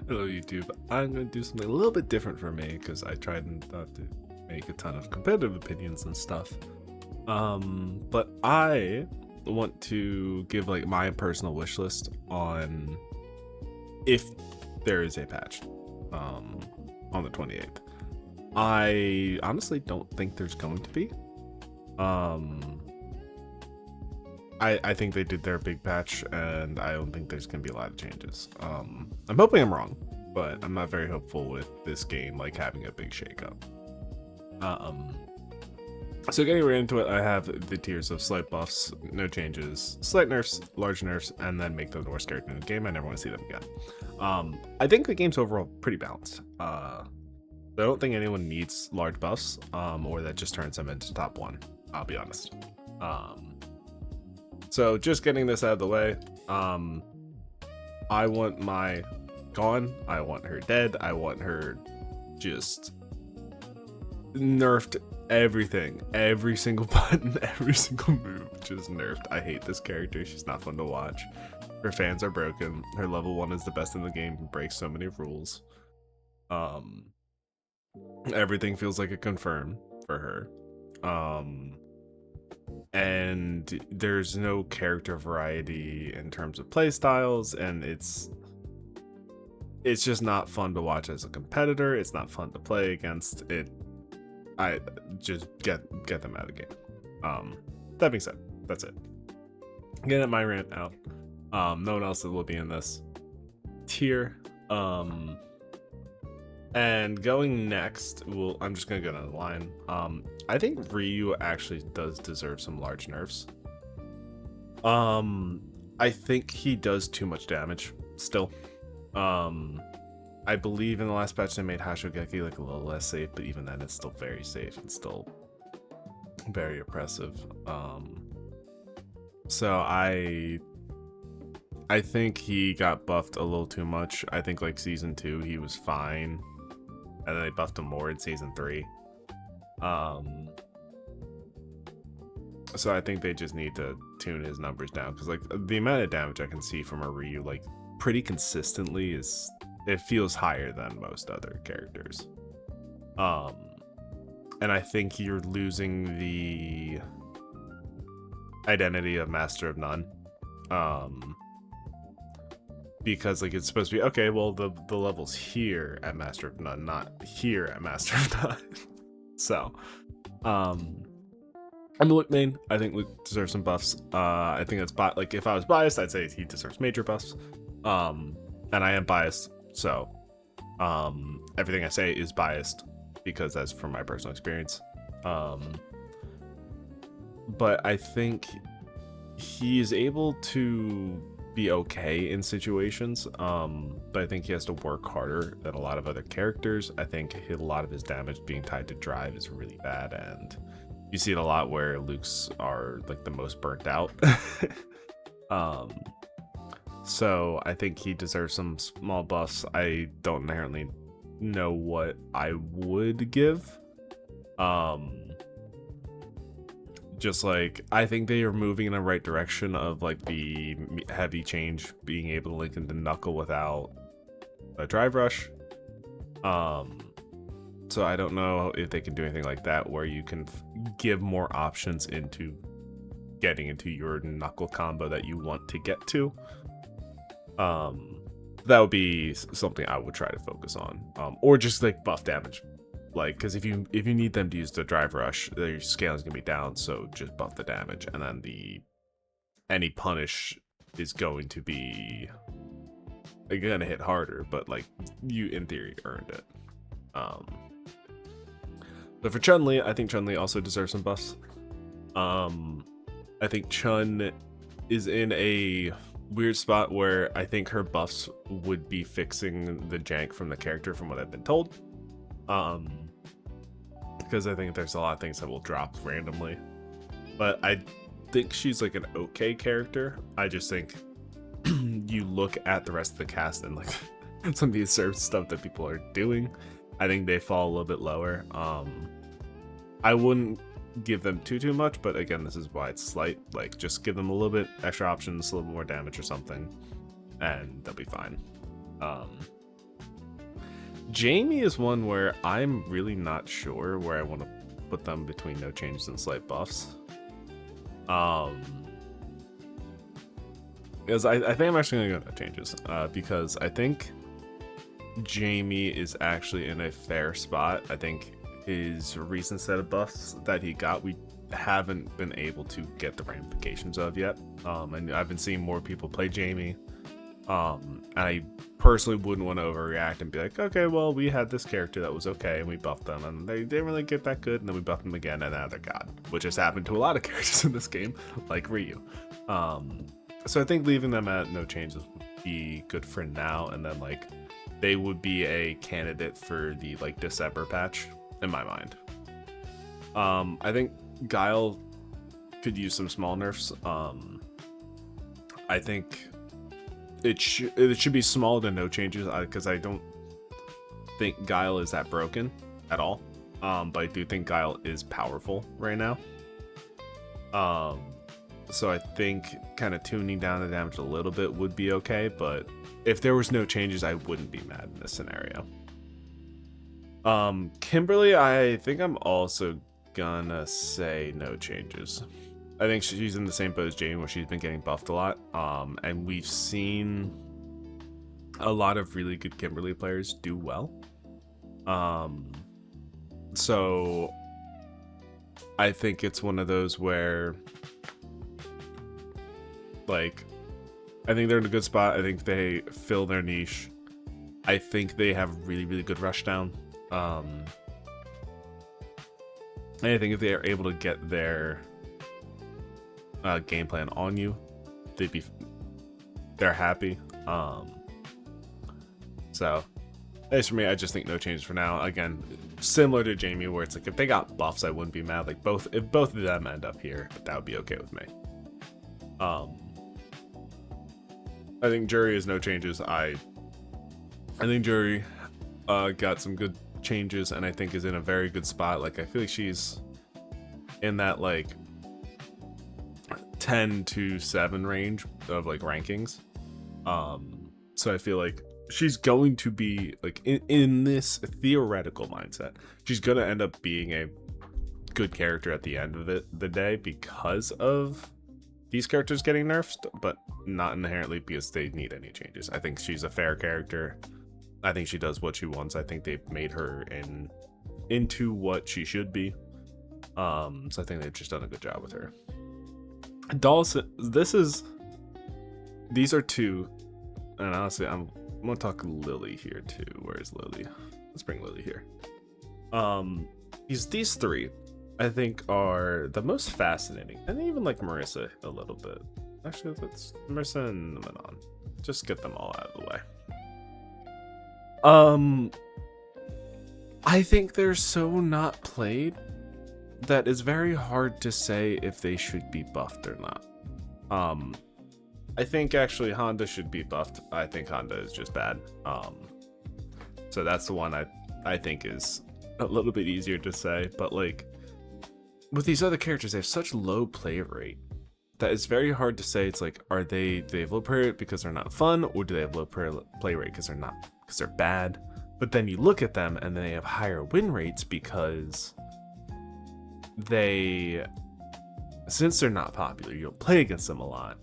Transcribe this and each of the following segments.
Hello YouTube. I'm going to do something a little bit different for me because I tried not to make a ton of competitive opinions and stuff. But I want to give like my personal wish list on if there is a patch on the 28th. I honestly don't think there's going to be. I think they did their big patch, and I don't think there's gonna be a lot of changes. I'm hoping I'm wrong, but I'm not very hopeful with this game like having a big shakeup. So getting right into it, I have the tiers of slight buffs, no changes, slight nerfs, large nerfs, and then make them the worst character in the game. I never want to see them again. I think the game's overall pretty balanced. I don't think anyone needs large buffs, or that just turns them into top one. I'll be honest. So just getting this out of the way, I want my gone. I want her dead. I want her just nerfed. Everything, every single button, every single move, just nerfed. I hate this character. She's not fun to watch. Her fans are broken. Her level 1 is the best in the game. Breaks so many rules. Everything feels like a confirm for her. And there's no character variety in terms of play styles, and it's just not fun to watch as a competitor. It's not fun to play against it. I just get them out of the game. That being said, that's it. Getting my rant out. No one else will be in this tier. And going next, I'm just gonna go down the line. I think Ryu actually does deserve some large nerfs. I think he does too much damage still. I believe in the last patch they made Hashogeki like a little less safe, but even then it's still very safe and still very oppressive. So I think he got buffed a little too much. I think like season 2 he was fine, and then they buffed him more in season 3. So I think they just need to tune his numbers down, because like the amount of damage I can see from a Ryu like pretty consistently it feels higher than most other characters. And I think you're losing the identity of Master of None. Because like it's supposed to be, okay, well the level's here at Master of None, not here at Master of None. So, I'm Luke main. I think Luke deserves some buffs. I think that's like if I was biased, I'd say he deserves major buffs. And I am biased. So, everything I say is biased because that's from my personal experience. But I think he is able to be okay in situations. But I think he has to work harder than a lot of other characters. I think a lot of his damage being tied to drive is really bad, and you see it a lot where Luke's are like the most burnt out. So I think he deserves some small buffs. I don't inherently know what I would give. Just like, I think they are moving in the right direction of like the heavy change, being able to link into Knuckle without a drive rush. So I don't know if they can do anything like that where you can give more options into getting into your Knuckle combo that you want to get to. That would be something I would try to focus on, or just like buff damage, like, because if you need them to use the drive rush, their scale is gonna be down, so just buff the damage, and then any punish is going to be gonna hit harder, but like you in theory earned it. But for Chun-Li, I think Chun-Li also deserves some buffs. I think Chun is in a weird spot where I think her buffs would be fixing the jank from the character, from what I've been told. Because I think there's a lot of things that will drop randomly. But I think she's like an okay character. I just think you look at the rest of the cast and like some of the absurd stuff that people are doing, I think they fall a little bit lower. I wouldn't give them too much, but again, this is why it's slight. Like, just give them a little bit extra options, a little more damage or something, and they'll be fine. Jamie is one where I'm really not sure where I want to put them between no changes and slight buffs. Because I think I'm actually gonna go no changes. Because I think Jamie is actually in a fair spot. I think his recent set of buffs that he got, we haven't been able to get the ramifications of yet. And I've been seeing more people play Jamie. I personally wouldn't want to overreact and be like, okay, well, we had this character that was okay and we buffed them and they didn't really get that good, and then we buffed them again and now they're god, which has happened to a lot of characters in this game, like Ryu. So I think leaving them at no changes would be good for now, and then like they would be a candidate for the like December patch in my mind. I think Guile could use some small nerfs. I think it should be small to no changes, because I don't think Guile is that broken at all. But I do think Guile is powerful right now. So I think kind of tuning down the damage a little bit would be okay, but if there was no changes, I wouldn't be mad in this scenario. Kimberly, I think I'm also gonna say no changes. I think she's in the same boat as Jamie, where she's been getting buffed a lot. And we've seen a lot of really good Kimberly players do well. So I think it's one of those where, like, I think they're in a good spot. I think they fill their niche. I think they have really, really good rushdown. And I think if they are able to get their game plan on you, they're happy. So as for me, I just think no changes for now. Again, similar to Jamie, where it's like if they got buffs, I wouldn't be mad. Like if both of them end up here, that would be okay with me. I think Jury is no changes. I think Jury got some good changes, and I think is in a very good spot. Like I feel like she's in that like 10 to 7 range of like rankings. So I feel like she's going to be like in this theoretical mindset, she's gonna end up being a good character at the end of the day because of these characters getting nerfed, but not inherently because they need any changes. I think she's a fair character. I think she does what she wants. I think they've made her into what she should be. So I think they've just done a good job with her. Dawson, these are two, and honestly, I'm gonna talk Lily here too. Where's Lily? Let's bring Lily here. These three, I think, are the most fascinating, and even like Marissa a little bit. Actually, let's Marissa and Manon. Just get them all out of the way. I think they're so not played that it's very hard to say if they should be buffed or not. I think actually Honda should be buffed. I think Honda is just bad. So that's the one I think is a little bit easier to say. But like with these other characters, they have such low play rate that it's very hard to say. It's like, do they have low play rate because they're not fun, or do they have low play rate because they're bad? But then you look at them and they have higher win rates because since they're not popular, you don't play against them a lot,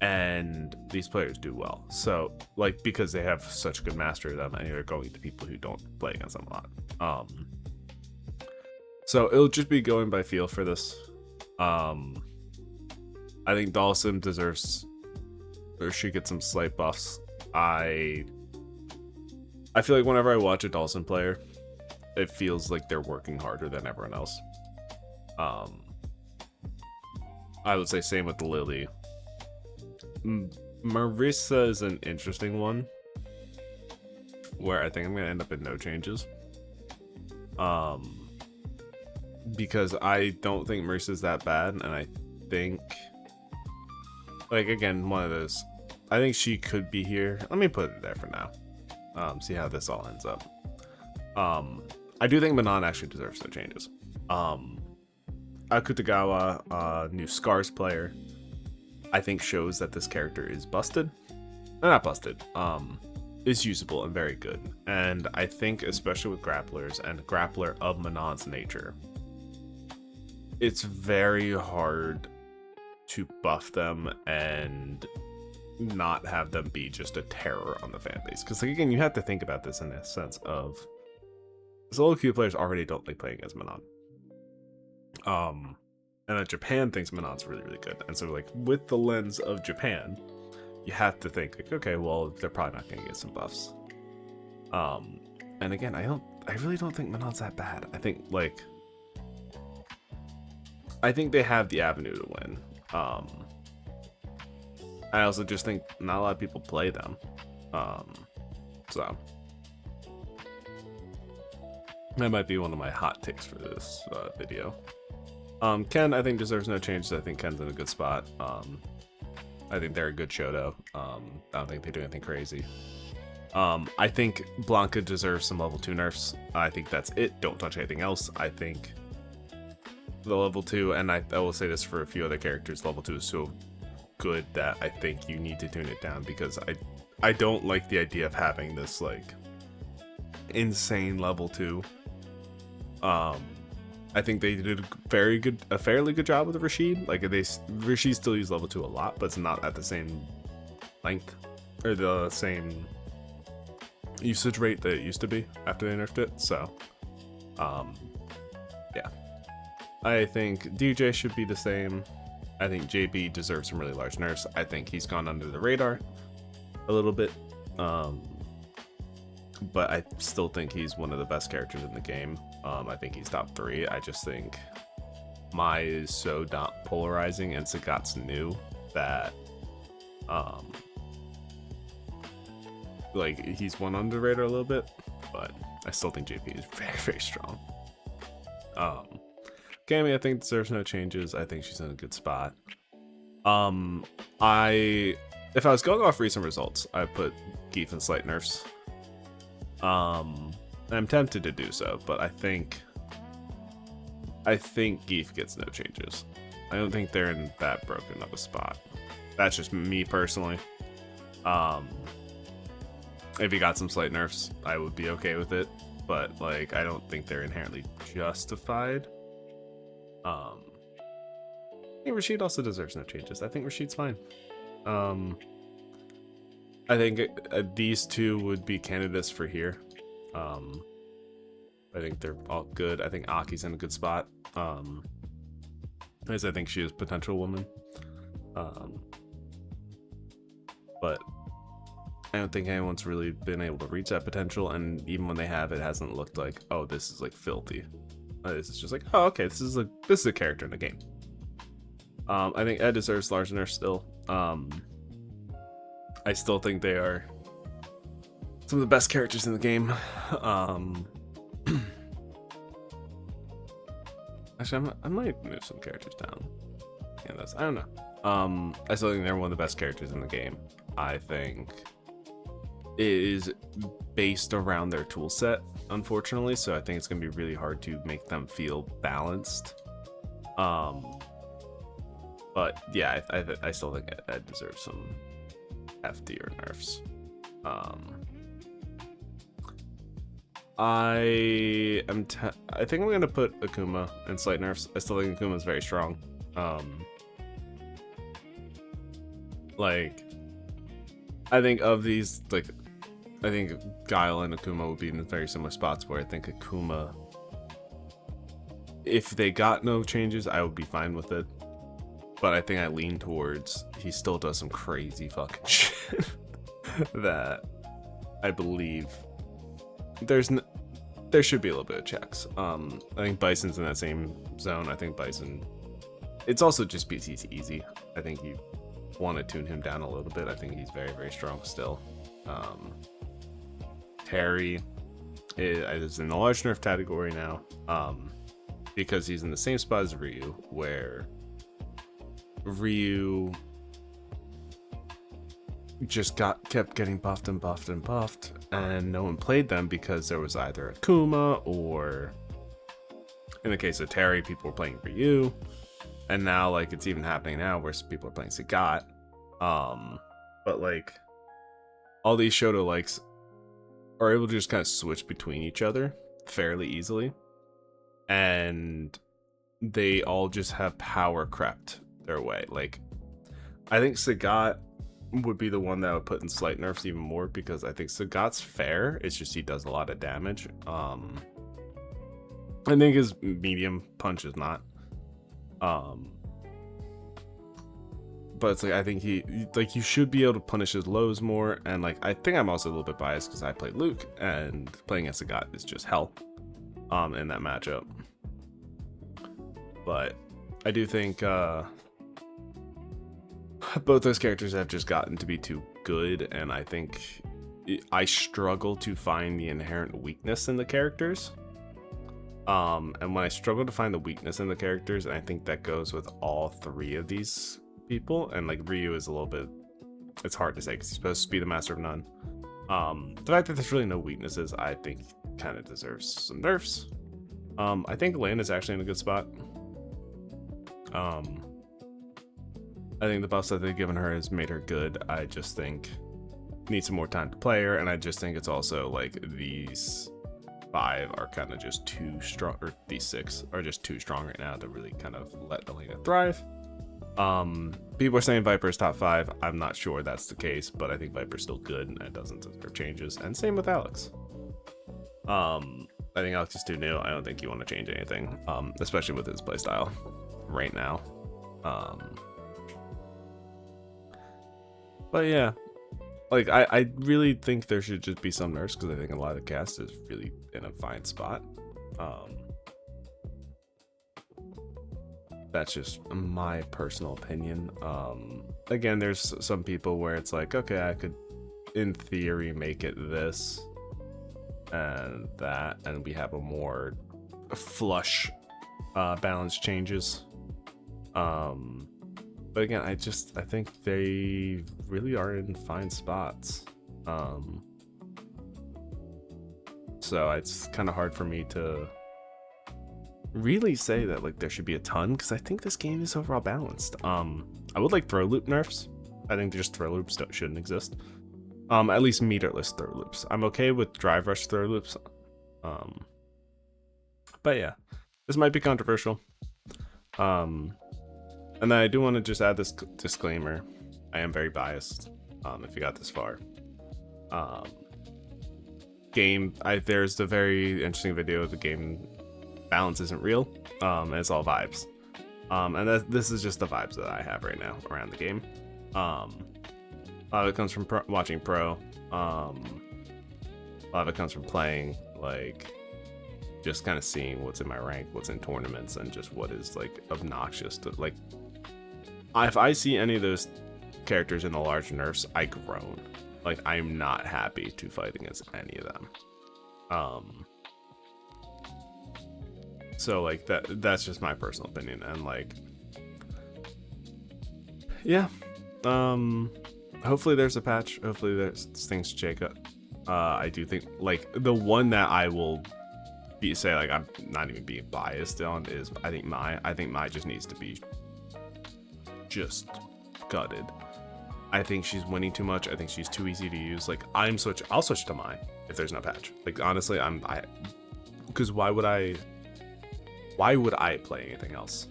and these players do well. So like, because they have such good mastery of them, and you're going to people who don't play against them a lot. So it'll just be going by feel for this. I think Dawson deserves, or she gets some slight buffs. I feel like whenever I watch a Dawson player, it feels like they're working harder than everyone else. I would say same with Lily. Marissa is an interesting one, where I think I'm gonna end up in no changes. Because I don't think Marissa's that bad, and I think, like, again, one of those, I think she could be here. Let me put it there for now. See how this all ends up. I do think Manon actually deserves no changes. Akutagawa, new Scars player, I think shows that this character is busted. Not busted. is usable and very good. And I think especially with grapplers and a grappler of Manon's nature, it's very hard to buff them and not have them be just a terror on the fan base. Because, like, again, you have to think about this in the sense of solo queue players already don't like playing as Manon. And that Japan thinks Manon's really, really good. And so, like, with the lens of Japan, you have to think, like, okay, well, they're probably not going to get some buffs. And again, I really don't think Manon's that bad. I think they have the avenue to win. I also just think not a lot of people play them. So that might be one of my hot takes for this video. Ken, I think, deserves no changes. I think Ken's in a good spot. I think they're a good Shoto. I don't think they do anything crazy. I think Blanca deserves some level 2 nerfs. I think that's it. Don't touch anything else. I think the level 2, and I will say this for a few other characters, level 2 is so good that I think you need to tune it down, because I don't like the idea of having this, like, insane level 2. I think they did a fairly good job with Rashid. Like, Rashid still use level 2 a lot, but it's not at the same length or the same usage rate that it used to be after they nerfed it. So, yeah. I think DJ should be the same. I think JB deserves some really large nerfs. I think he's gone under the radar a little bit. But I still think he's one of the best characters in the game. I think he's top 3. I just think Mai is so polarizing and Sagat's new that like, he's one under the radar a little bit, but I still think JP is very, very strong. Cammy, I think, deserves no changes. I think she's in a good spot. If I was going off recent results, I put Geef in slight nerfs. I'm tempted to do so, but I think Geef gets no changes. I don't think they're in that broken of a spot. That's just me personally. If he got some slight nerfs, I would be okay with it, but, like, I don't think they're inherently justified. I think Rashid also deserves no changes. I think Rashid's fine. I think these two would be candidates for here. I think they're all good. I think Aki's in a good spot. As I think she is a potential woman. But I don't think anyone's really been able to reach that potential, and even when they have, it hasn't looked like, oh, this is, like, filthy. This is just like, oh, okay, this is a character in the game. I think Ed deserves large nerfs still. I still think they are some of the best characters in the game. Actually, I might move some characters down. I don't know. I still think they're one of the best characters in the game. I think it is based around their tool set, unfortunately, so I think it's going to be really hard to make them feel balanced. But yeah, I still think Ed deserves some heftier nerfs. I think I'm gonna put Akuma in slight nerfs. I still think Akuma's very strong. Like, I think of these, like, I think Guile and Akuma would be in very similar spots, where I think Akuma, if they got no changes, I would be fine with it. But I think I lean towards he still does some crazy fucking shit that I believe there should be a little bit of checks. I think Bison's in that same zone. I think Bison, it's also just because he's easy. I think you want to tune him down a little bit. I think he's very, very strong still. Terry is in the large nerf category now, because he's in the same spot as Ryu, where Ryu just kept getting buffed and buffed and buffed, and no one played them because there was either Akuma, or in the case of Terry, people were playing Ryu, and now, like, it's even happening now where people are playing Sagat. But, like, all these Shoto likes are able to just kind of switch between each other fairly easily, and they all just have power crept their way. Like, I think Sagat would be the one that I would put in slight nerfs even more, because I think Sagat's fair. It's just he does a lot of damage. I think his medium punch is not. But it's like, I think you should be able to punish his lows more. And like, I think I'm also a little bit biased because I play Luke, and playing as Sagat is just hell in that matchup. But I do think both those characters have just gotten to be too good, and I think I struggle to find the inherent weakness in the characters. And when I struggle to find the weakness in the characters, and I think that goes with all three of these people, and like Ryu is a little bit, it's hard to say because he's supposed to be the master of none. The fact that there's really no weaknesses, I think kind of deserves some nerfs. I think Lane is actually in a good spot. I think the buffs that they've given her has made her good. I just think needs some more time to play her, and I just think it's also like these 5 are kind of just too strong, or these 6 are just too strong right now to really kind of let Elena thrive. People are saying Viper's top 5. I'm not sure that's the case, but I think Viper's still good and it doesn't deserve changes. And same with Alex. I think Alex is too new. I don't think you want to change anything, especially with his playstyle right now. But yeah, like I really think there should just be some nerfs, because I think a lot of the cast is really in a fine spot. That's just my personal opinion. Again, there's some people where it's like, okay, I could in theory make it this and that, and we have a more flush balance changes. But again, I think they really are in fine spots. So it's kind of hard for me to really say that like there should be a ton, because I think this game is overall balanced. I would like throw loop nerfs. I think just throw loops shouldn't exist. At least meterless throw loops. I'm okay with drive rush throw loops. But yeah, this might be controversial. And then I do want to just add this disclaimer. I am very biased, if you got this far. There's the very interesting video of the game balance isn't real, and it's all vibes. And this is just the vibes that I have right now around the game. A lot of it comes from watching pro. A lot of it comes from playing, like, just kind of seeing what's in my rank, what's in tournaments, and just what is like obnoxious to like. If I see any of those characters in the large nerfs, I groan. Like, I'm not happy to fight against any of them. So like that's just my personal opinion, and like, yeah. Hopefully there's a patch. Hopefully there's things shake up. I do think like the one that I will say like I'm not even being biased on is I think Mai just needs to be just gutted. I think she's winning too much. I think she's too easy to use. Like, I'll switch to Mai if there's no patch. Like, honestly, because why would I play anything else?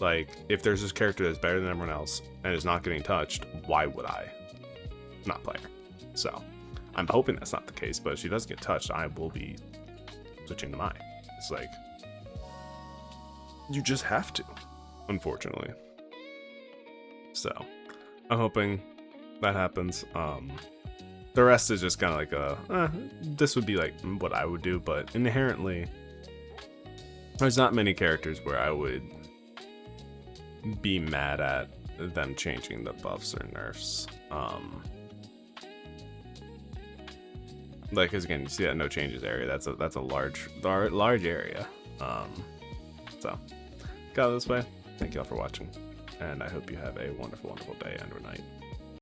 Like, if there's this character that's better than everyone else and is not getting touched, why would I not play her? So I'm hoping that's not the case, but if she doesn't get touched, I will be switching to Mai. It's like, you just have to, unfortunately. So I'm hoping that happens. The rest is just kind of like this would be like what I would do, but inherently there's not many characters where I would be mad at them changing the buffs or nerfs. Like, cause again, you see that no changes area. That's a large area. So got it this way. Thank you all for watching, and I hope you have a wonderful, wonderful day and or night.